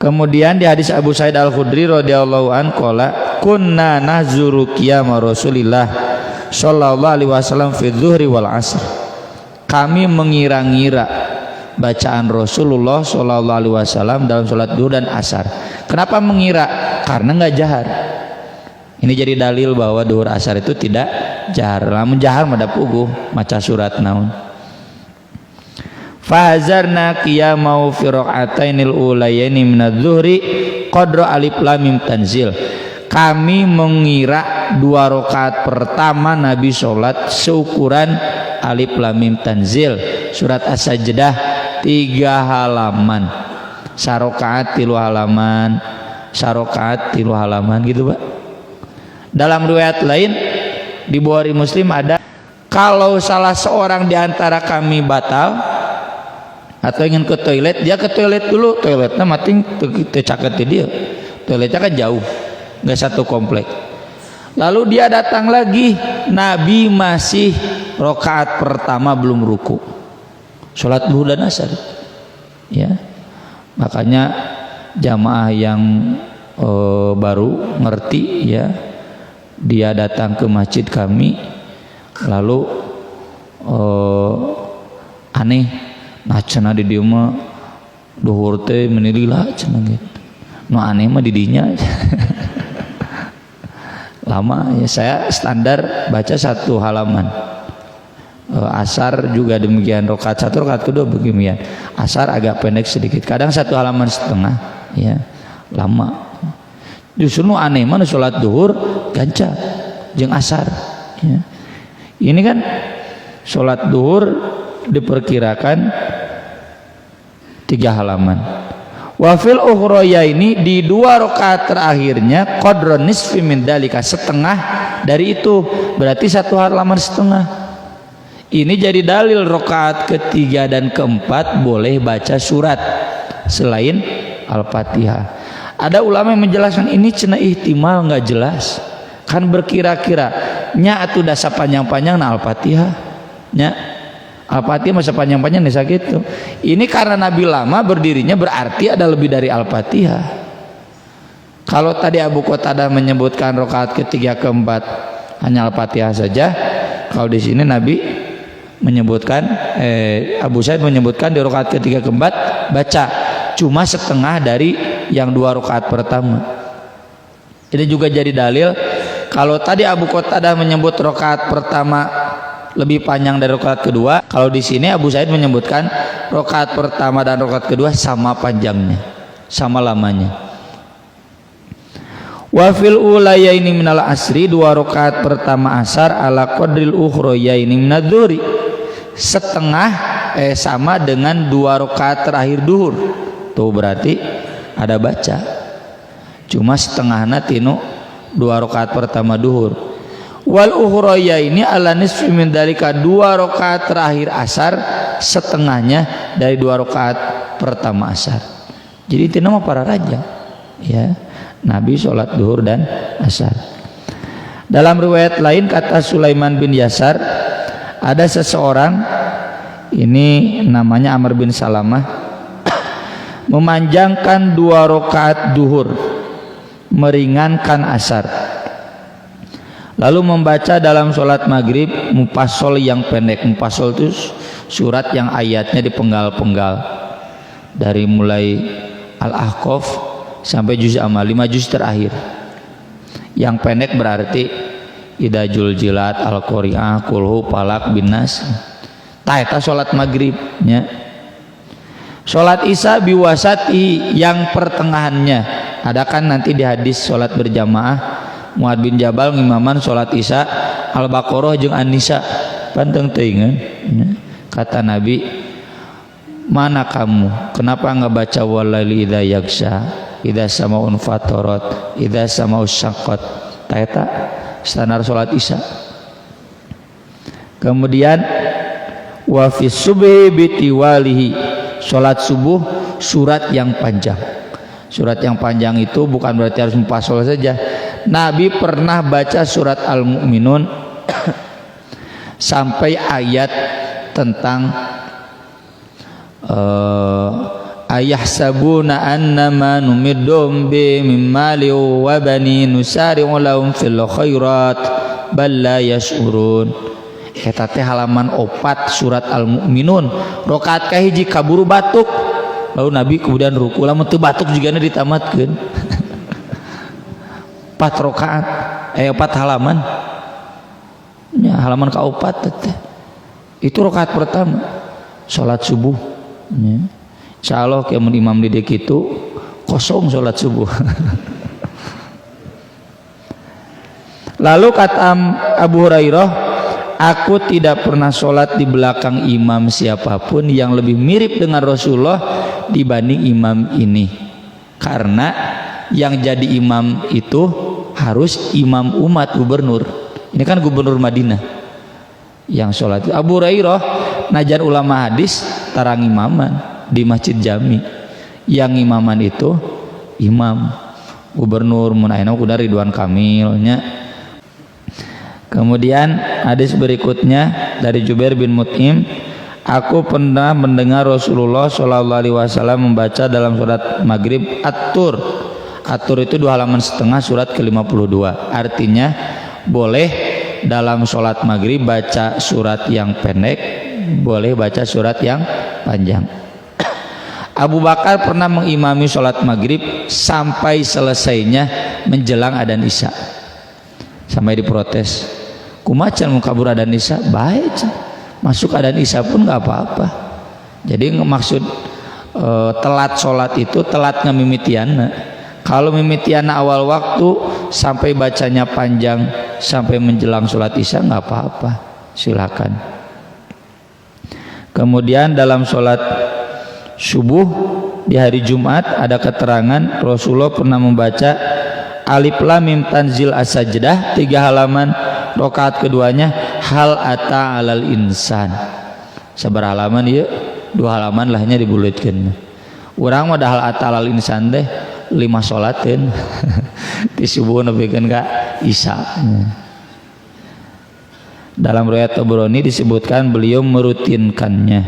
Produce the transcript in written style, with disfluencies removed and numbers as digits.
Kemudian di hadis Abu Sa'id Al-Khudri radhiyallahu an qala kunna nazuru qiyam Rasulillah sallallahu alaihi wasallam fi dzuhri wal asr. Kami mengira-ngira bacaan Rasulullah sallallahu alaihi wasallam dalam salat zuhur dan asar. Kenapa mengira? Karena enggak jahar. Ini jadi dalil bahwa zuhur asar itu tidak jahar. Lamun jahar mada puguh maca surat naun. Fahazarna qiyamau fi raq'atainil ulayaini minadz-dzuhri qadra alif lam mim tanzil. Kami mengira 2 rakaat pertama Nabi sholat seukuran alif lam mim tanzil surat as-sajdah 3 halaman, sarokaat 3 halaman, sarokaat 3 halaman gitu Pak. Dalam riwayat lain di Bukhari Muslim ada, kalau salah seorang di antara kami batal atau ingin ke toilet, dia ke toilet dulu, toiletnya mating tercaket di dia, toiletnya kan jauh, nggak satu komplek. Lalu dia datang lagi, Nabi masih rakaat pertama belum ruku, sholat zuhur dan asar. Ya, makanya jamaah yang baru ngerti ya, dia datang ke masjid kami, lalu aneh. Nah cenah di dieu mah duhur teh menilila cenah gitu. Nu aneh mah di dinya. Lama ya, saya standar baca 1 halaman. Asar juga demikian, rakaat 1 rakaat kedua demikian. Asar agak pendek sedikit, kadang 1 halaman setengah ya, lama. Justru nu aneh mah salat duhur ganca jeung asar ya. Ini kan salat duhur diperkirakan 3 halaman. Wa fil ukhraya ini di 2 rakaat terakhirnya qadron nisfi min dalika, setengah dari itu, berarti 1 halaman setengah. Ini jadi dalil rakaat ketiga dan keempat boleh baca surat selain Al-Fatihah. Ada ulama yang menjelaskan ini cenah ihtimal, nggak jelas. Kan berkira-kira nya atuh dasa panjang-panjang na Al-Fatihah. Nya Al-Fatihah masa panjang-panjang nih sakit tuh. Ini karena Nabi lama berdirinya berarti ada lebih dari Al-Fatihah. Kalau tadi Abu Qatadah menyebutkan rakaat ketiga keempat hanya Al-Fatihah saja, kalau di sini Nabi menyebutkan Abu Sa'id menyebutkan di rakaat ketiga keempat baca cuma setengah dari yang 2 rakaat pertama. Ini juga jadi dalil kalau tadi Abu Qatadah menyebut rakaat pertama lebih panjang dari rakaat kedua, kalau di sini Abu Sa'id menyebutkan rakaat pertama dan rakaat kedua sama panjangnya, sama lamanya. Wa fil ulayaini minal asri, 2 rakaat pertama asar ala qadril ukhrayaini minadz-dzuhri, setengah sama dengan 2 rakaat terakhir duhur. Tuh berarti ada baca cuma setengahna tinu 2 rakaat pertama duhur. Wal ukhraya ini ala nisfi min dalika, 2 rakaat terakhir asar setengahnya dari 2 rakaat pertama asar. Jadi itu nama para raja ya, Nabi sholat duhur dan asar. Dalam riwayat lain kata Sulaiman bin Yasar, ada seseorang ini namanya Amr bin Salamah memanjangkan 2 rakaat duhur, meringankan asar, lalu membaca dalam sholat maghrib mufassal yang pendek. Mufassal itu surat yang ayatnya dipenggal-penggal dari mulai Al-Ahqaf sampai juz Amal, 5 juz terakhir. Yang pendek berarti Idza Zulzilat, Al-Qari'ah, Qulhu, Falaq, Binnas. Tah eta sholat maghrib nya. Sholat isya biwasati yang pertengahannya. Ada kan nanti di hadis sholat berjamaah Muad bin Jabal ngimaman sholat isya Al-Baqarah jeung An-Nisa, panteng teuing kata Nabi, mana kamu kenapa nggak baca walaili idza yaghsha, idza samaun fatarat, idza samaus syaqqat. Eta standar sholat isya. Kemudian wa fi subhi bitiwalihi, sholat subuh surat yang panjang. Surat yang panjang itu bukan berarti harus mufassal saja. Nabi pernah baca surat Al-Mu'minun sampai ayat tentang ayahsabuna annama numiddum bi min mali wa bani nusari'u lahum fil khairat bal la yash'urun. Eta teh halaman 4 surat Al-Mu'minun. Rakaat kahiji kaburu batuk. Lalu Nabi kemudian ruku, lamun teu batuk jigana ditamatkeun. 4 rakaat 4 halaman. Ya, halaman ka-4 teh. Itu rakaat pertama salat subuh. Ya. Insyaallah mun imam di kitu kosong salat subuh. Lalu kata Abu Hurairah, aku tidak pernah sholat di belakang imam siapapun yang lebih mirip dengan Rasulullah dibanding imam ini, karena yang jadi imam itu harus imam umat, gubernur. Ini kan gubernur Madinah yang sholat. Abu Hurairah najar ulama hadis tarang imaman di Masjid Jami, yang imaman itu imam gubernur mun ayeuna kuda Ridwan Kamilnya. Kemudian hadis berikutnya dari Jubair bin Mut'im, aku pernah mendengar Rasulullah SAW membaca dalam surat maghrib At-Tur. At-Tur itu 2 halaman setengah surat ke-52. Artinya boleh dalam sholat maghrib baca surat yang pendek, boleh baca surat yang panjang. Abu Bakar pernah mengimami sholat maghrib sampai selesainya menjelang adzan isya. Sampai diprotes, kumacan mau kabur adzan isya? Baik, masuk adzan isya pun nggak apa-apa. Jadi maksud telat sholat itu telat ngemimitiana. Kalau mimitiana awal waktu sampai bacanya panjang sampai menjelang sholat isya nggak apa-apa, silakan. Kemudian dalam sholat subuh di hari Jumat ada keterangan Rasulullah pernah membaca Alif Lam Mim Tanzil As-Sajdah 3 halaman. Rakaat keduanya hal ata alal insan. Sabar halaman ieu? 2 halaman lahnya dibulutkeun. Urang mah da hal ata alal insan teh 5 salateun. Di subuh nepikeun ka isya. Dalam riwayat Tabrani disebutkan beliau merutinkannya.